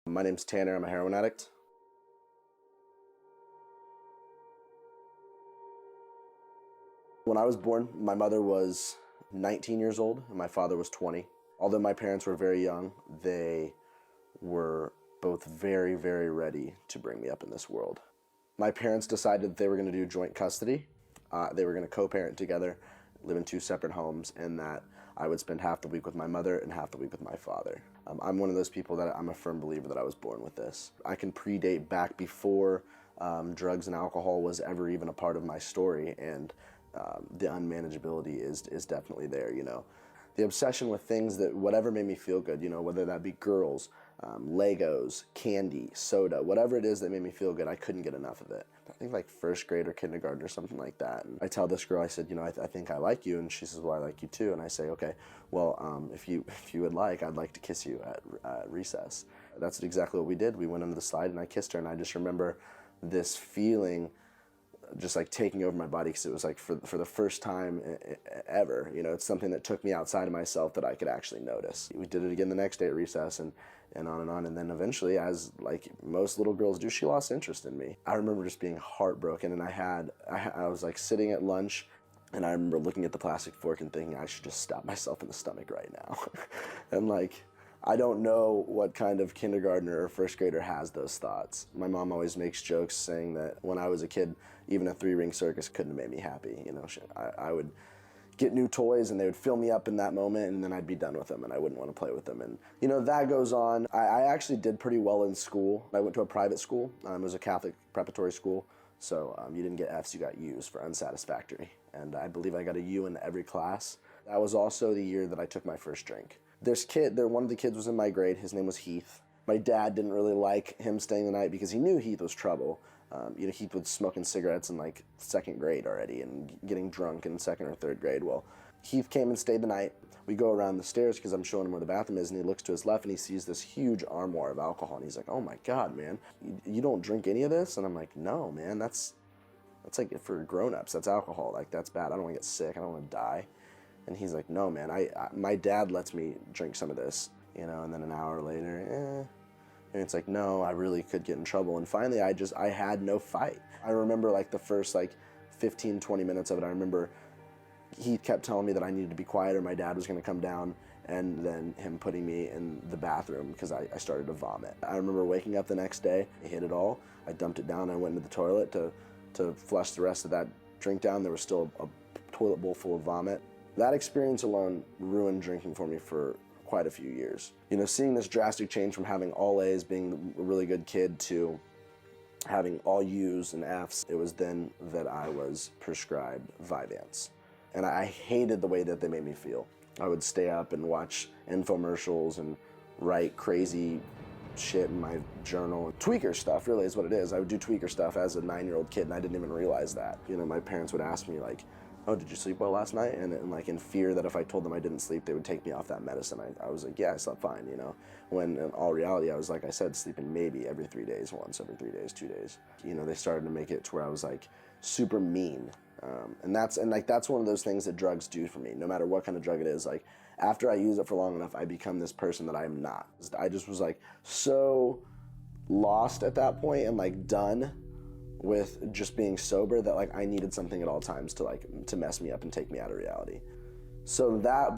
My name's Tanner. I'm a heroin addict. When I was born, my mother was 19 years old and my father was 20. Although my parents were very young, they were both very, very ready to bring me up in this world. My parents decided that they were going to do joint custody. They were going to co-parent together, live in two separate homes, and that I would spend half the week with my mother and half the week with my father. I'm one of those people that I'm a firm believer that I was born with this. I can predate back before drugs and alcohol was ever even a part of my story, and the unmanageability is definitely there, you know. The obsession with things that whatever made me feel good, you know, whether that be girls, Legos, candy, soda, whatever it is that made me feel good, I couldn't get enough of it. I think like first grade or kindergarten or something like that. And I tell this girl, I said, you know, I think I like you. And she says, well, I like you too. And I say, okay, well, if you would like, I'd like to kiss you at recess. That's exactly what we did. We went under the slide and I kissed her. And I just remember this feeling just like taking over my body, because it was like for the first time ever, you know, it's something that took me outside of myself that I could actually notice. We did it again the next day at recess, and on and on. And then eventually, as like most little girls do, she lost interest in me. I remember just being heartbroken, and I was like sitting at lunch, and I remember looking at the plastic fork and thinking I should just stab myself in the stomach right now. And like, I don't know what kind of kindergartner or first grader has those thoughts. My mom always makes jokes saying that when I was a kid, even a 3-ring circus couldn't have made me happy. You know, I would get new toys and they would fill me up in that moment, and then I'd be done with them and I wouldn't want to play with them. And you know, that goes on. I actually did pretty well in school. I went to a private school. It was a Catholic preparatory school. So you didn't get F's, you got U's for unsatisfactory. And I believe I got a U in every class. That was also the year that I took my first drink. One of the kids was in my grade. His name was Heath. My dad didn't really like him staying the night because he knew Heath was trouble. You know, Heath was smoking cigarettes in like 2nd grade already and getting drunk in 2nd or 3rd grade. Well, Heath came and stayed the night. We go around the stairs because I'm showing him where the bathroom is, and he looks to his left and he sees this huge armoire of alcohol, and he's like, "Oh my God, man, you don't drink any of this?" And I'm like, "No, man, that's like for grown-ups. That's alcohol. Like, that's bad. I don't want to get sick. I don't want to die." And he's like, "No, man, my dad lets me drink some of this," you know. And then an hour later, and it's like, no, I really could get in trouble. And finally, I had no fight. I remember like the first like 15, 20 minutes of it. I remember he kept telling me that I needed to be quiet or my dad was going to come down, and then him putting me in the bathroom because I started to vomit. I remember waking up the next day, I hit it all. I dumped it down. I went into the toilet to flush the rest of that drink down. There was still a toilet bowl full of vomit. That experience alone ruined drinking for me for quite a few years. You know, seeing this drastic change from having all A's, being a really good kid, to having all U's and F's, it was then that I was prescribed Vyvanse. And I hated the way that they made me feel. I would stay up and watch infomercials and write crazy shit in my journal. Tweaker stuff really is what it is. I would do tweaker stuff as a 9-year-old kid, and I didn't even realize that. You know, my parents would ask me like, "Oh, did you sleep well last night?" And like in fear that if I told them I didn't sleep, they would take me off that medicine. I was like, yeah, I slept fine, you know. When in all reality, I was, like I said, sleeping maybe every 3 days, once every 3 days, 2 days. You know, they started to make it to where I was like super mean. And that's one of those things that drugs do for me, no matter what kind of drug it is. Like, after I use it for long enough, I become this person that I am not. I just was like so lost at that point and like done with just being sober that like I needed something at all times to mess me up and take me out of reality. So that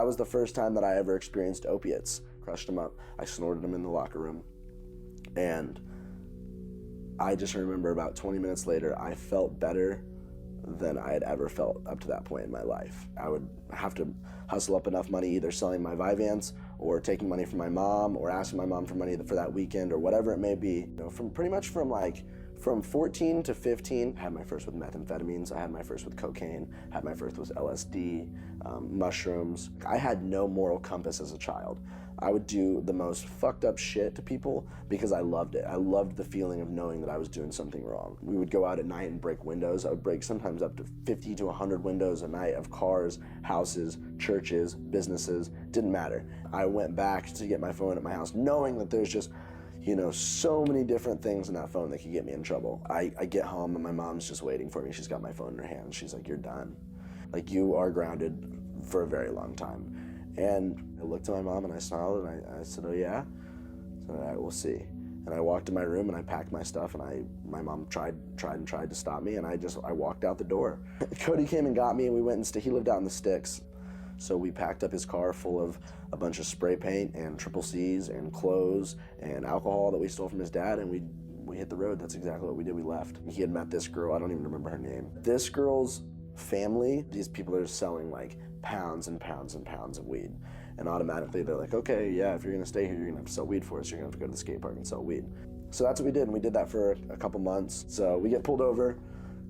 was the first time that I ever experienced opiates. Crushed them up. I snorted them in the locker room. And I just remember about 20 minutes later, I felt better than I had ever felt up to that point in my life. I would have to hustle up enough money, either selling my Vyvanse or taking money from my mom or asking my mom for money for that weekend or whatever it may be. You know, from 14 to 15, I had my first with methamphetamines, I had my first with cocaine, had my first with LSD, mushrooms. I had no moral compass as a child. I would do the most fucked up shit to people because I loved it. I loved the feeling of knowing that I was doing something wrong. We would go out at night and break windows. I would break sometimes up to 50 to 100 windows a night of cars, houses, churches, businesses, didn't matter. I went back to get my phone at my house knowing that there's just, you know, so many different things in that phone that could get me in trouble. I get home and my mom's just waiting for me. She's got my phone in her hand. She's like, "You're done. Like, you are grounded for a very long time." And I looked at my mom and I smiled and I said, "Oh yeah?" So, all right, we'll see. And I walked to my room and I packed my stuff, and my mom tried to stop me, and I walked out the door. Cody came and got me, and we went and he lived out in the sticks. So we packed up his car full of a bunch of spray paint and triple C's and clothes and alcohol that we stole from his dad, and we hit the road. That's exactly what we did. We left. He had met this girl, I don't even remember her name. This girl's family, these people are selling like pounds and pounds and pounds of weed. And automatically they're like, okay, yeah, if you're gonna stay here, you're gonna have to sell weed for us. You're gonna have to go to the skate park and sell weed. So that's what we did, and we did that for a couple months. So we get pulled over,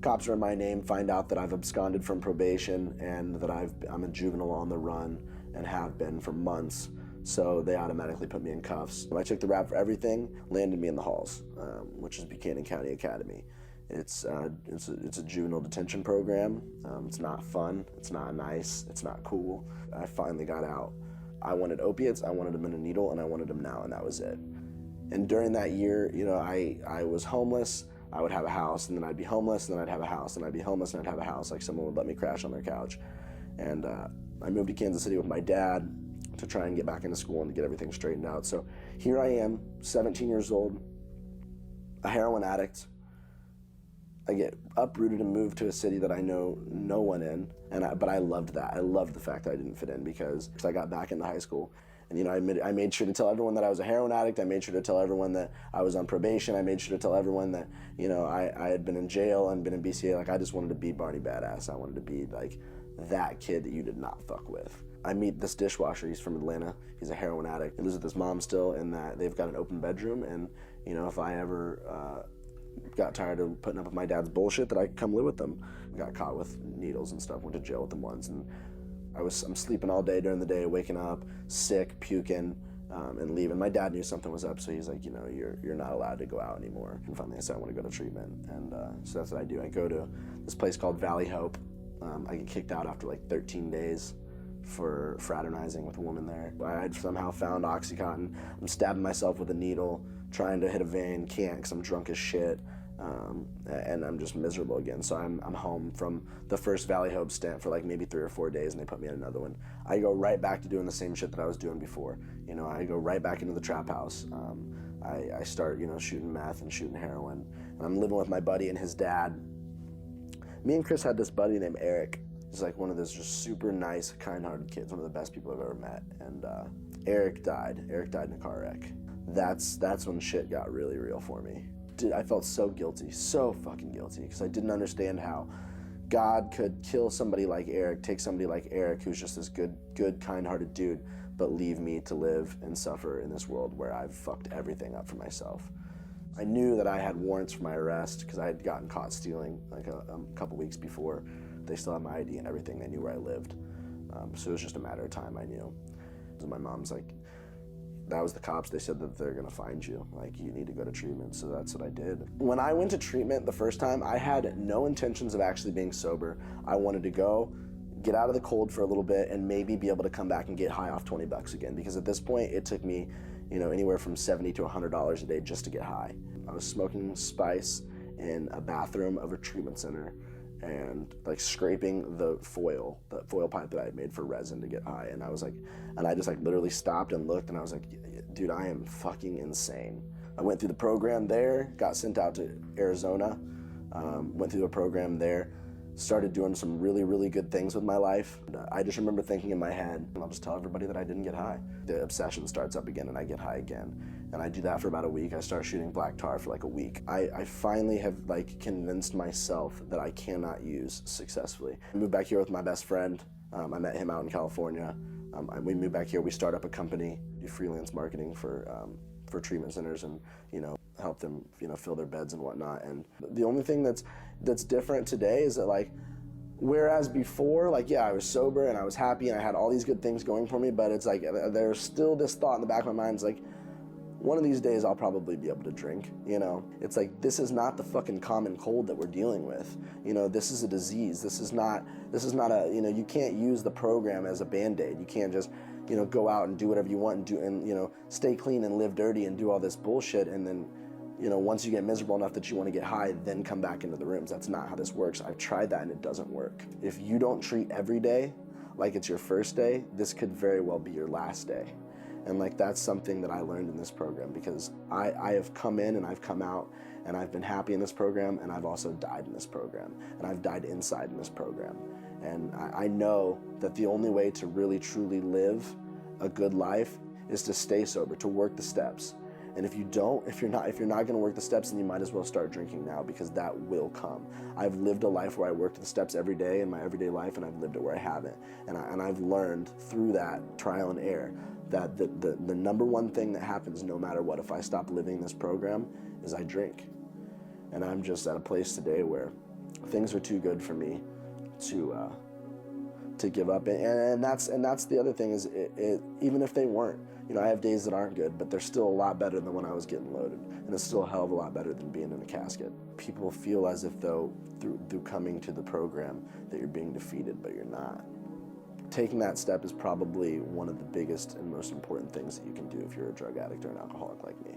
cops are in my name, find out that I've absconded from probation and that I'm a juvenile on the run and have been for months. So they automatically put me in cuffs. I took the rap for everything, landed me in the halls, which is Buchanan County Academy. It's a juvenile detention program. It's not fun, it's not nice, it's not cool. I finally got out. I wanted opiates, I wanted them in a needle, and I wanted them now, and that was it. And during that year, you know, I was homeless. I would have a house, and then I'd be homeless, and then I'd have a house, and I'd be homeless, and I'd have a house. Like, someone would let me crash on their couch. And I moved to Kansas City with my dad to try and get back into school and to get everything straightened out. So here I am, 17 years old, a heroin addict. I get uprooted and moved to a city that I know no one in, but I loved that. I loved the fact that I didn't fit in because I got back into high school. And, you know, I made sure to tell everyone that I was a heroin addict. I made sure to tell everyone that I was on probation. I made sure to tell everyone that, you know, I had been in jail and been in BCA. Like, I just wanted to be Barney Badass. I wanted to be, like, that kid that you did not fuck with. I meet this dishwasher. He's from Atlanta. He's a heroin addict. He lives with his mom still, and that they've got an open bedroom. And, you know, if I ever got tired of putting up with my dad's bullshit, that I could come live with them. Got caught with needles and stuff. Went to jail with them once. And I'm sleeping all day during the day, waking up, sick, puking, and leaving. My dad knew something was up, so he's like, you know, you're not allowed to go out anymore. And finally I said, I want to go to treatment. And so that's what I do. I go to this place called Valley Hope. I get kicked out after like 13 days for fraternizing with a woman there. I had somehow found Oxycontin. I'm stabbing myself with a needle, trying to hit a vein, can't because I'm drunk as shit. And I'm just miserable again. So I'm home from the first Valley Hope stint for like maybe 3 or 4 days, and they put me in another one. I go right back to doing the same shit that I was doing before. You know, I go right back into the trap house. I start, you know, shooting meth and shooting heroin. And I'm living with my buddy and his dad. Me and Chris had this buddy named Eric. He's like one of those just super nice, kind-hearted kids, one of the best people I've ever met. And Eric died. Eric died in a car wreck. That's when shit got really real for me. Dude, I felt so guilty, so fucking guilty, because I didn't understand how God could kill somebody like Eric, take somebody like Eric, who's just this good, kind-hearted dude, but leave me to live and suffer in this world where I've fucked everything up for myself. I knew that I had warrants for my arrest because I had gotten caught stealing like a couple weeks before. They still had my ID and everything. They knew where I lived. So it was just a matter of time, I knew. So my mom's like, that was the cops. They said that they're gonna find you. Like, you need to go to treatment. So that's what I did. When I went to treatment the first time, I had no intentions of actually being sober. I wanted to go, get out of the cold for a little bit, and maybe be able to come back and get high off 20 bucks again. Because at this point, it took me, you know, anywhere from $70 to $100 a day just to get high. I was smoking spice in a bathroom of a treatment center and like scraping the foil pipe that I had made for resin to get high. And I just like literally stopped and looked, and I was like, dude, I am fucking insane. I went through the program there, got sent out to Arizona, went through a program there, started doing some really, really good things with my life. I just remember thinking in my head, I'll just tell everybody that I didn't get high. The obsession starts up again and I get high again. And I do that for about a week. I start shooting black tar for like a week. I finally have like convinced myself that I cannot use successfully. I moved back here with my best friend. I met him out in California. We moved back here, we start up a company, do freelance marketing for treatment centers and, you know, help them, you know, fill their beds and whatnot. And the only thing that's different today is that, like, whereas before, like, yeah, I was sober and I was happy and I had all these good things going for me, but it's like there's still this thought in the back of my mind. It's like, one of these days I'll probably be able to drink, you know? It's like, this is not the fucking common cold that we're dealing with. You know, this is a disease. This is not a, you know, you can't use the program as a Band-Aid. You can't just, you know, go out and do whatever you want and you know, stay clean and live dirty and do all this bullshit, and then, you know, once you get miserable enough that you want to get high, then come back into the rooms. That's not how this works. I've tried that and it doesn't work. If you don't treat every day like it's your first day, this could very well be your last day. And like, that's something that I learned in this program, because I have come in and I've come out and I've been happy in this program, and I've also died in this program, and I've died inside in this program. And I know that the only way to really truly live a good life is to stay sober, to work the steps. And if you're not going to work the steps, then you might as well start drinking now, because that will come. I've lived a life where I worked the steps every day in my everyday life, and I've lived it where I haven't. And I've learned through that trial and error that the number one thing that happens no matter what, if I stop living this program, is I drink. And I'm just at a place today where things are too good for me to give up. And that's the other thing, is even if they weren't, I have days that aren't good, but they're still a lot better than when I was getting loaded, and it's still a hell of a lot better than being in a casket. People feel as if though through coming to the program that you're being defeated, but you're not. Taking that step is probably one of the biggest and most important things that you can do if you're a drug addict or an alcoholic like me.